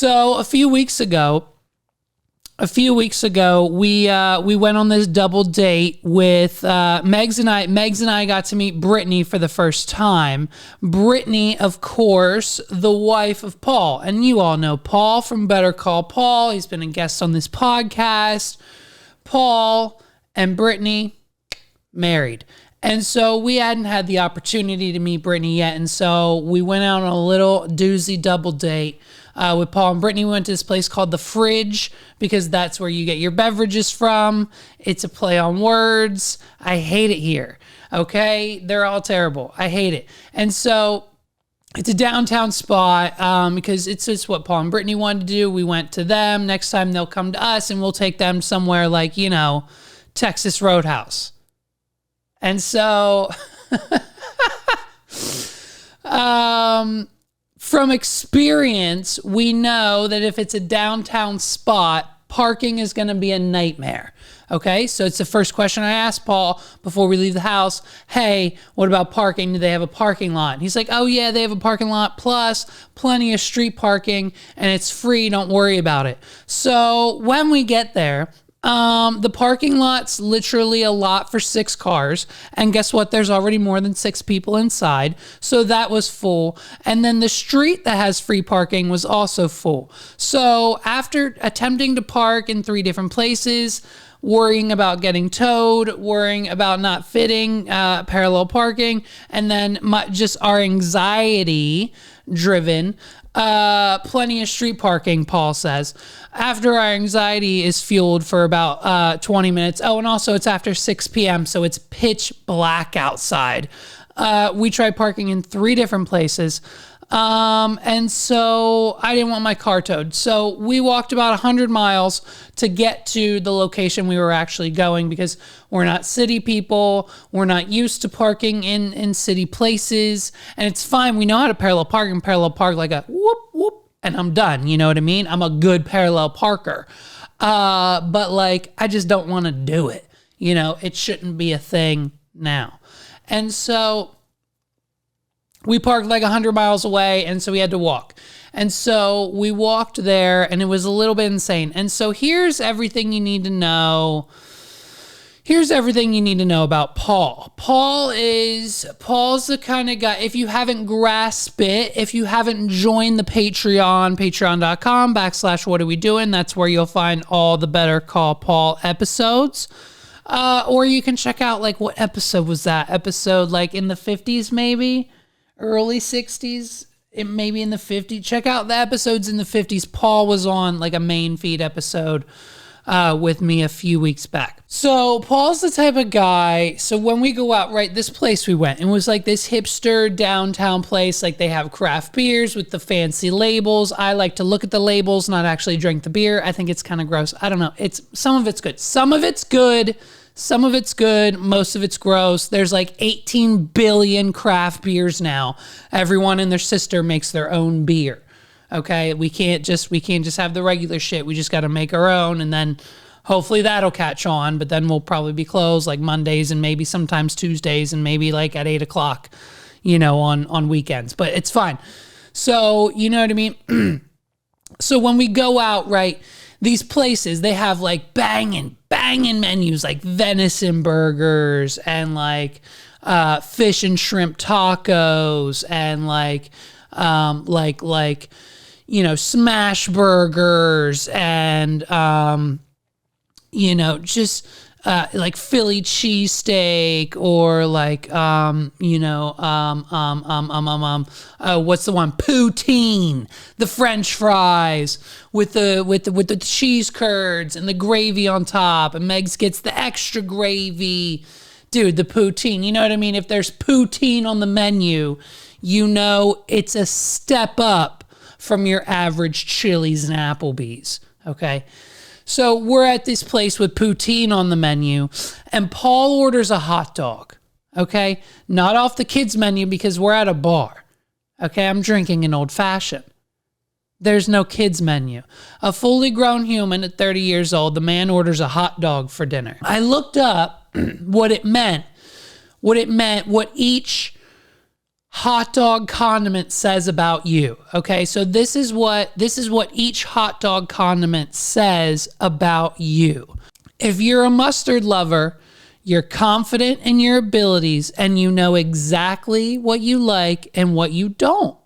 So a few weeks ago, we went on this double date with Megs and I. Megs and I got to meet Brittany for the first time. Brittany, of course, the wife of Paul. And you all know Paul from Better Call Paul. He's been a guest on this podcast. Paul and Brittany, married. And so we hadn't had the opportunity to meet Brittany yet. And so we went out on a little doozy double date with Paul and Brittany. We went to this place called The Fridge because that's where you get your beverages from. It's a play on words. I hate it here. Okay? They're all terrible. I hate it. And so it's a downtown spot because it's just what Paul and Brittany wanted to do. We went to them. Next time they'll come to us and we'll take them somewhere like, Texas Roadhouse. And so, from experience, we know that if it's a downtown spot, parking is going to be a nightmare. Okay, so it's the first question I asked Paul before we leave the house. Hey, what about parking? Do they have a parking lot? And he's like, oh yeah, they have a parking lot plus plenty of street parking and it's free. Don't worry about it. So when we get there, the parking lot's literally a lot for 6 cars. And guess what? There's already more than 6 people inside. So that was full. And then the street that has free parking was also full. So after attempting to park in 3 different places, worrying about getting towed, worrying about not fitting, parallel parking, and then just our anxiety driven, plenty of street parking, Paul says. After our anxiety is fueled for about 20 minutes. Oh, and also it's after 6 p.m., so it's pitch black outside. We tried parking in 3 different places. And so I didn't want my car towed. So we walked about 100 miles to get to the location we were actually going because we're not city people. We're not used to parking in city places. And it's fine. We know how to parallel park like a whoop, whoop, and I'm done. You know what I mean? I'm a good parallel parker. But I just don't want to do it. It shouldn't be a thing now. And so we parked 100 miles away, and so we had to walk. And so we walked there, and it was a little bit insane. And so here's everything you need to know. Here's everything you need to know about Paul. Paul's the kind of guy, if you haven't grasped it, if you haven't joined the Patreon, patreon.com/what are we doing, that's where you'll find all the Better Call Paul episodes. Or you can check out, what episode was that? Episode, in the 50s, maybe? Early 60s, maybe in the 50s. Check out the episodes in the 50s. Paul was on a main feed episode with me a few weeks back. So Paul's the type of guy, so when we go out, right, this place we went, it was this hipster downtown place, they have craft beers with the fancy labels. I like to look at the labels, not actually drink the beer. I think it's kind of gross. I don't know. Some of it's good. Some of it's good. Some of it's good. Most of it's gross. There's 18 billion craft beers now. Everyone and their sister makes their own beer. Okay, we can't just have the regular shit. We just got to make our own, and then hopefully that'll catch on. But then we'll probably be closed Mondays and maybe sometimes Tuesdays and maybe at 8:00, on weekends. But it's fine. So you know what I mean. So when we go out, right, these places they have banging menus venison burgers and fish and shrimp tacos and smash burgers and just Philly cheesesteak or what's the one? Poutine, the French fries with the cheese curds and the gravy on top, and Megs gets the extra gravy. Dude, the poutine, you know what I mean? If there's poutine on the menu, it's a step up from your average Chili's and Applebee's, okay? So we're at this place with poutine on the menu, and Paul orders a hot dog, okay? Not off the kids' menu because we're at a bar, okay? I'm drinking an old fashioned. There's no kids' menu. A fully grown human at 30 years old, the man orders a hot dog for dinner. I looked up what it meant, what each hot dog condiment says about you. Okay, so this is what each hot dog condiment says about you. If you're a mustard lover, you're confident in your abilities and you know exactly what you like and what you don't.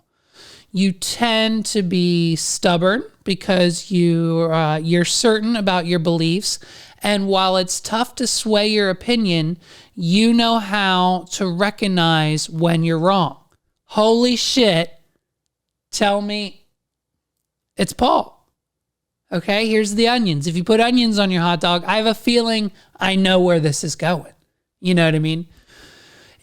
You tend to be stubborn because you're certain about your beliefs, and while it's tough to sway your opinion, you know how to recognize when you're wrong. Holy shit, tell me it's Paul. Okay, here's the onions. If you put onions on your hot dog, I have a feeling I know where this is going. You know what I mean?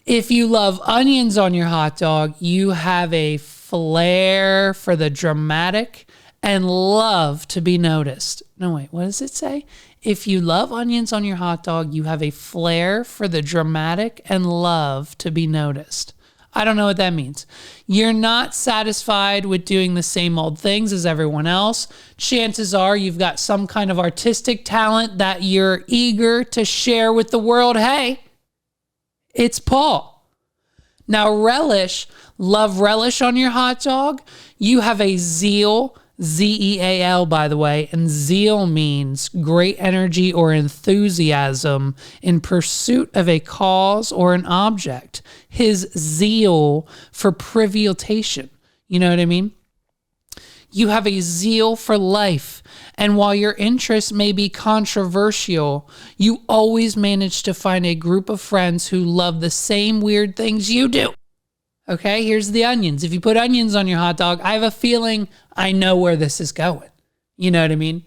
If you love onions on your hot dog, you have a flair for the dramatic and love to be noticed. No, wait, what does it say? If you love onions on your hot dog, you have a flair for the dramatic and love to be noticed. I don't know what that means. You're not satisfied with doing the same old things as everyone else. Chances are you've got some kind of artistic talent that you're eager to share with the world. Hey, it's Paul. Now, relish, love relish on your hot dog. You have a zeal, Z-E-A-L, by the way, and zeal means great energy or enthusiasm in pursuit of a cause or an object. His zeal for privation. You know what I mean? You have a zeal for life, and while your interests may be controversial, you always manage to find a group of friends who love the same weird things you do. Okay, here's the onions. If you put onions on your hot dog, I have a feeling I know where this is going. You know what I mean?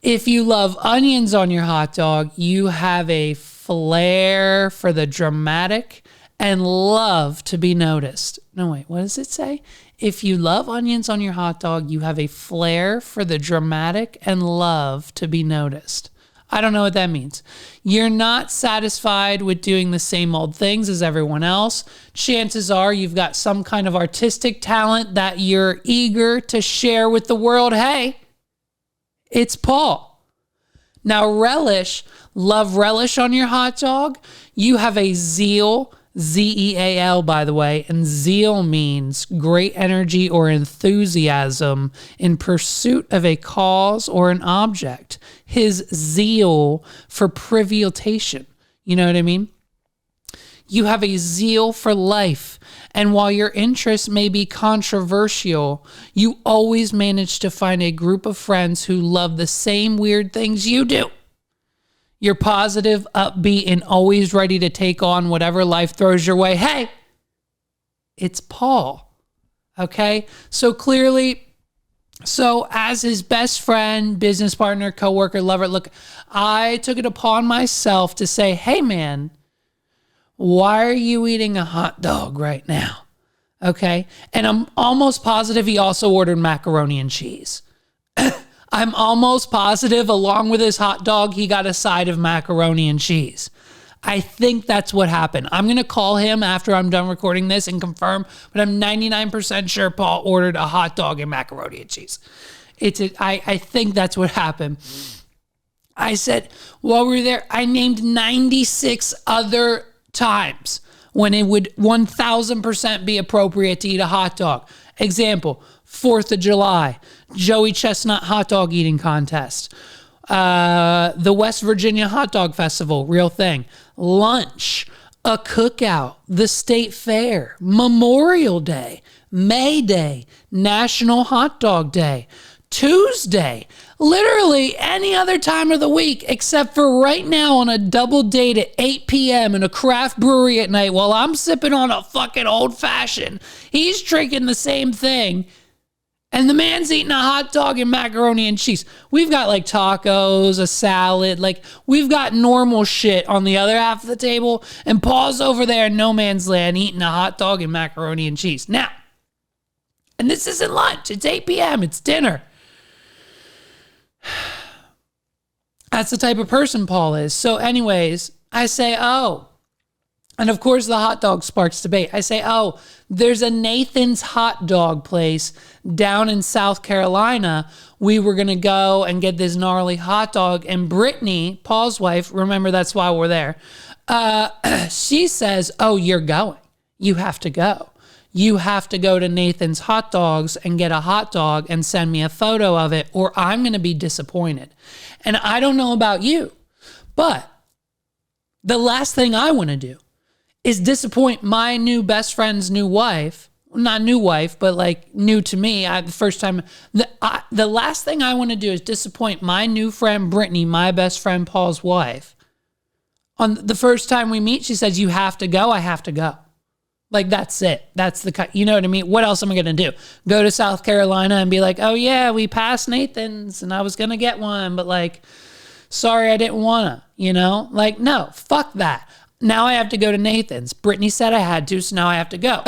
If you love onions on your hot dog, you have a flair for the dramatic and love to be noticed. No, wait, what does it say? If you love onions on your hot dog, you have a flair for the dramatic and love to be noticed. I don't know what that means. You're not satisfied with doing the same old things as everyone else. Chances are you've got some kind of artistic talent that you're eager to share with the world. Hey, it's Paul. Now, relish, love relish on your hot dog. You have a zeal, Z-E-A-L, by the way, and zeal means great energy or enthusiasm in pursuit of a cause or an object. His zeal for privation. You know what I mean? You have a zeal for life, and while your interests may be controversial, you always manage to find a group of friends who love the same weird things you do. You're positive, upbeat, and always ready to take on whatever life throws your way. Hey, it's Paul. Okay? So clearly, as his best friend, business partner, coworker, lover, look, I took it upon myself to say, hey, man, why are you eating a hot dog right now? Okay? And I'm almost positive he also ordered macaroni and cheese. I'm almost positive along with his hot dog, he got a side of macaroni and cheese. I think that's what happened. I'm going to call him after I'm done recording this and confirm, but I'm 99% sure Paul ordered a hot dog and macaroni and cheese. I think that's what happened. I said, while we were there, I named 96 other times when it would 1000% be appropriate to eat a hot dog. Example, 4th of July, Joey Chestnut hot dog eating contest, the West Virginia Hot Dog Festival, real thing, lunch, a cookout, the state fair, Memorial Day, May Day, National Hot Dog Day, Tuesday, literally any other time of the week except for right now on a double date at 8 p.m. in a craft brewery at night while I'm sipping on a fucking old fashioned. He's drinking the same thing. And the man's eating a hot dog and macaroni and cheese. We've got like tacos, a salad, like we've got normal shit on the other half of the table. And Paul's over there in no man's land eating a hot dog and macaroni and cheese. Now, and this isn't lunch. It's 8 p.m. It's dinner. That's the type of person Paul is. So anyways, I say, oh, and of course the hot dog sparks debate. I say, oh, there's a Nathan's hot dog place down in South Carolina. We were going to go and get this gnarly hot dog. And Brittany, Paul's wife, remember that's why we're there. She says, oh, you're going. You have to go. you have to go to Nathan's Hot Dogs and get a hot dog and send me a photo of it, or I'm going to be disappointed. And I don't know about you, but the last thing I want to do is disappoint my new best friend's new wife. Not new wife, but like new to me. The last thing I want to do is disappoint my new friend Brittany, my best friend Paul's wife. On the first time we meet, she says, "You have to go." I have to go. Like, that's it. That's you know what I mean? What else am I going to do? Go to South Carolina and be like, "Oh yeah, we passed Nathan's and I was going to get one, but like, sorry, I didn't want to," you know? Like, no, fuck that. Now I have to go to Nathan's. Brittany said I had to, so now I have to go.